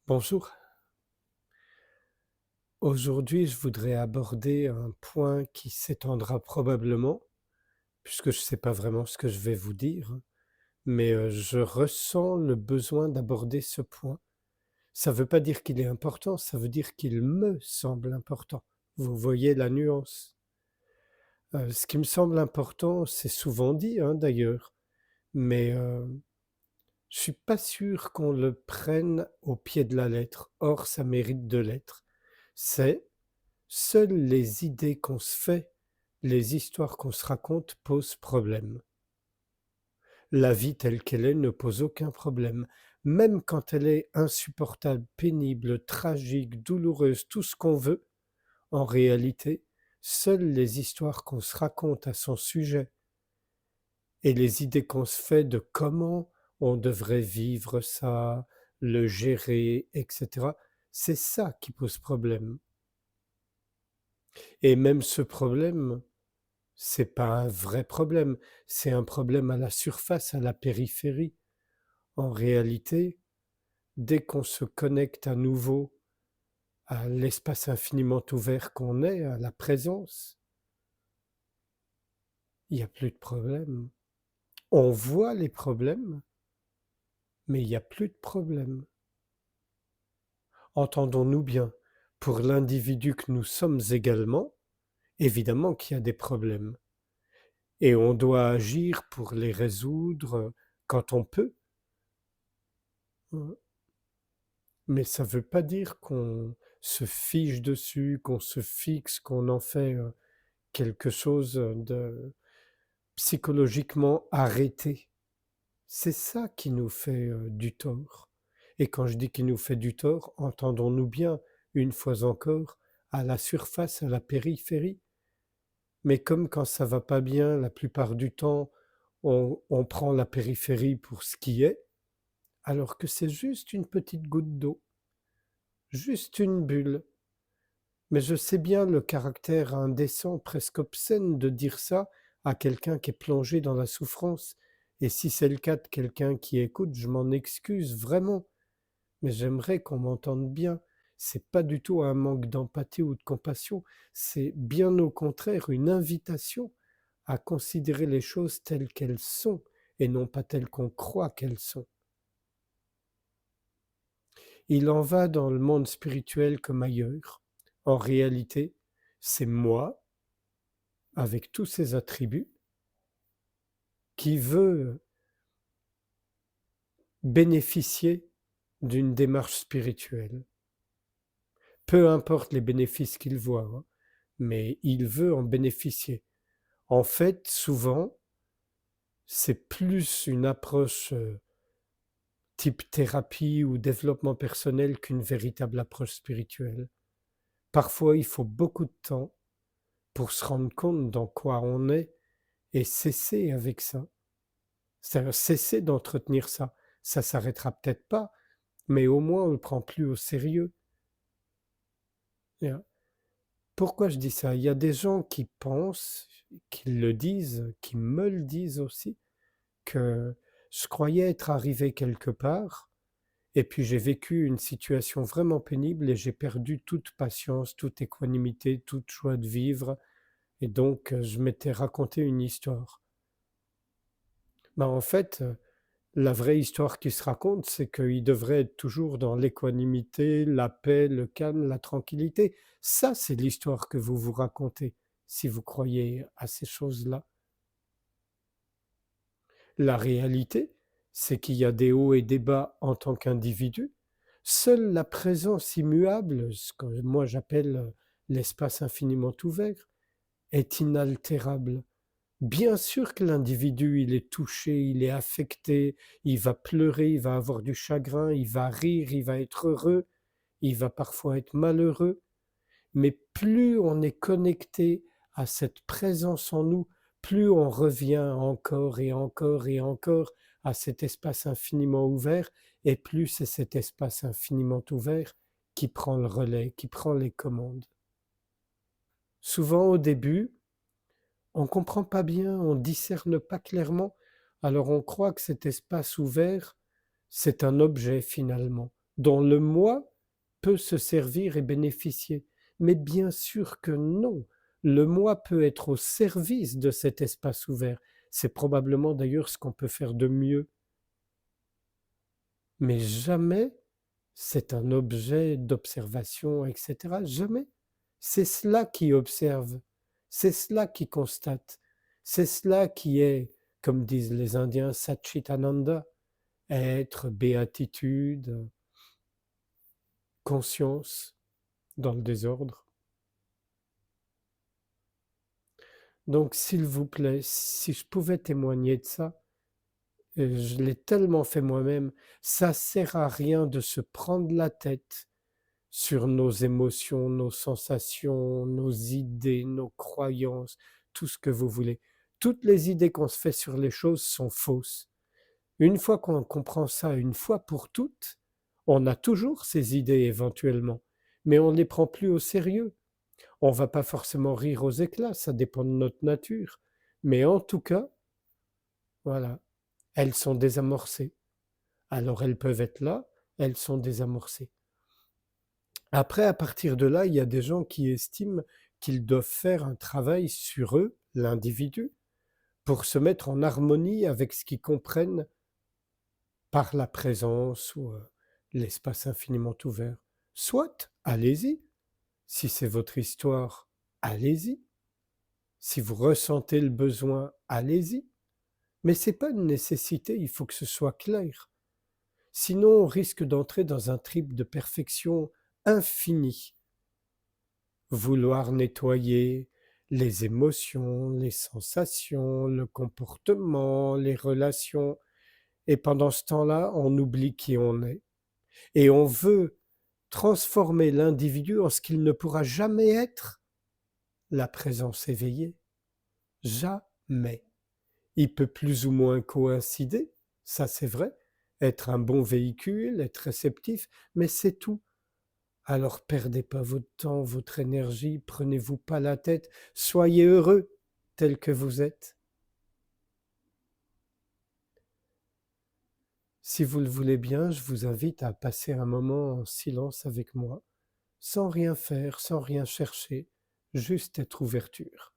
Bonjour. Aujourd'hui, je voudrais aborder un point qui s'étendra probablement, puisque je ne sais pas vraiment ce que je vais vous dire, mais je ressens le besoin d'aborder ce point. Ça ne veut pas dire qu'il est important, ça veut dire qu'il me semble important. Vous voyez la nuance. Ce qui me semble important, c'est souvent dit, hein, d'ailleurs, mais je suis pas sûr qu'on le prenne au pied de la lettre. Or, ça mérite de l'être. C'est Seules les idées qu'on se fait, les histoires qu'on se raconte posent problème. La vie telle qu'elle est ne pose aucun problème. Même quand elle est insupportable, pénible, tragique, douloureuse, tout ce qu'on veut, en réalité, seules les histoires qu'on se raconte à son sujet et les idées qu'on se fait de comment on devrait vivre ça, le gérer, etc., c'est ça qui pose problème. Et même ce problème, c'est pas un vrai problème, c'est un problème à la surface, à la périphérie. En réalité, dès qu'on se connecte à nouveau à l'espace infiniment ouvert qu'on est, à la présence, il n'y a plus de problème. On voit les problèmes, mais il n'y a plus de problème. Entendons-nous bien, pour l'individu que nous sommes également, évidemment qu'il y a des problèmes. Et on doit agir pour les résoudre quand on peut. Mais ça ne veut pas dire qu'on se fiche dessus, qu'on se fixe, qu'on en fait quelque chose de psychologiquement arrêté. C'est ça qui nous fait du tort. Et quand je dis qu'il nous fait du tort, entendons-nous bien, une fois encore, à la surface, à la périphérie. Mais comme quand ça va pas bien, la plupart du temps, on prend la périphérie pour ce qui est, alors que c'est juste une petite goutte d'eau, juste une bulle. Mais je sais bien le caractère indécent, presque obscène de dire ça à quelqu'un qui est plongé dans la souffrance. Et si c'est le cas de quelqu'un qui écoute, je m'en excuse vraiment. Mais j'aimerais qu'on m'entende bien. C'est pas du tout un manque d'empathie ou de compassion, c'est bien au contraire une invitation à considérer les choses telles qu'elles sont et non pas telles qu'on croit qu'elles sont. Il en va dans le monde spirituel comme ailleurs. En réalité, c'est moi, avec tous ses attributs, qui veut bénéficier d'une démarche spirituelle. Peu importe les bénéfices qu'il voit, hein, mais il veut en bénéficier. En fait, souvent, c'est plus une approche type thérapie ou développement personnel qu'une véritable approche spirituelle. Parfois, il faut beaucoup de temps pour se rendre compte dans quoi on est et cesser avec ça. C'est-à-dire cesser d'entretenir ça. Ça s'arrêtera peut-être pas, mais au moins on ne le prend plus au sérieux. Pourquoi je dis ça? Il y a des gens qui pensent, qui le disent, qui me le disent aussi, que je croyais être arrivé quelque part, et puis j'ai vécu une situation vraiment pénible et j'ai perdu toute patience, toute équanimité, toute joie de vivre, et donc je m'étais raconté une histoire. En fait, la vraie histoire qui se raconte, c'est qu'il devrait être toujours dans l'équanimité, la paix, le calme, la tranquillité. Ça, c'est l'histoire que vous vous racontez, si vous croyez à ces choses-là. La réalité, c'est qu'il y a des hauts et des bas en tant qu'individu. Seule la présence immuable, ce que moi j'appelle l'espace infiniment ouvert, est inaltérable. Bien sûr que l'individu, il est touché, il est affecté, il va pleurer, il va avoir du chagrin, il va rire, il va être heureux, il va parfois être malheureux, mais plus on est connecté à cette présence en nous, plus on revient encore et encore et encore à cet espace infiniment ouvert, et plus c'est cet espace infiniment ouvert qui prend le relais, qui prend les commandes. Souvent au début, on ne comprend pas bien, on ne discerne pas clairement, alors on croit que cet espace ouvert, c'est un objet finalement. dont le moi peut se servir et bénéficier. Mais bien sûr que non. Le moi peut être au service de cet espace ouvert. C'est probablement d'ailleurs ce qu'on peut faire de mieux. Mais jamais c'est un objet d'observation, etc. Jamais. C'est cela qui observe, c'est cela qui constate, c'est cela qui est, comme disent les Indiens, Satchitananda, être, béatitude, conscience dans le désordre. Donc, s'il vous plaît, si je pouvais témoigner de ça, je l'ai tellement fait moi-même, ça sert à rien de se prendre la tête sur nos émotions, nos sensations, nos idées, nos croyances, tout ce que vous voulez. Toutes les idées qu'on se fait sur les choses sont fausses. Une fois qu'on comprend ça une fois pour toutes, on a toujours ces idées éventuellement, mais on ne les prend plus au sérieux. On va pas forcément rire aux éclats, ça dépend de notre nature. Mais en tout cas, voilà, elles sont désamorcées. Alors elles peuvent être là, elles sont désamorcées. Après, à partir de là, il y a des gens qui estiment qu'ils doivent faire un travail sur eux, l'individu, pour se mettre en harmonie avec ce qu'ils comprennent par la présence ou l'espace infiniment ouvert. Soit, allez-y. Si c'est votre histoire, allez-y. Si vous ressentez le besoin, allez-y. Mais ce n'est pas une nécessité, il faut que ce soit clair. Sinon, on risque d'entrer dans un trip de perfection infinie. Vouloir nettoyer les émotions, les sensations, le comportement, les relations. Et pendant ce temps-là, on oublie qui on est. Et on veut transformer l'individu en ce qu'il ne pourra jamais être, la présence éveillée. Jamais. Il peut plus ou moins coïncider, ça c'est vrai, être un bon véhicule, être réceptif, mais c'est tout. Alors perdez pas votre temps, votre énergie, prenez-vous pas la tête, soyez heureux tel que vous êtes. Si vous le voulez bien, je vous invite à passer un moment en silence avec moi, sans rien faire, sans rien chercher, juste être ouverture.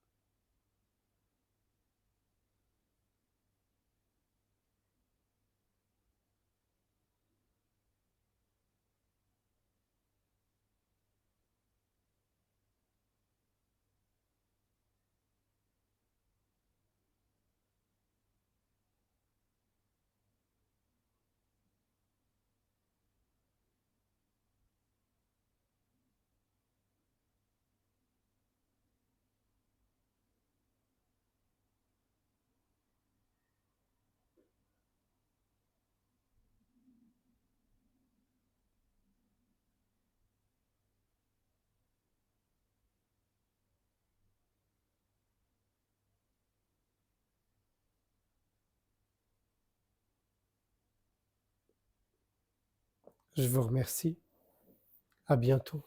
Je vous remercie. À bientôt.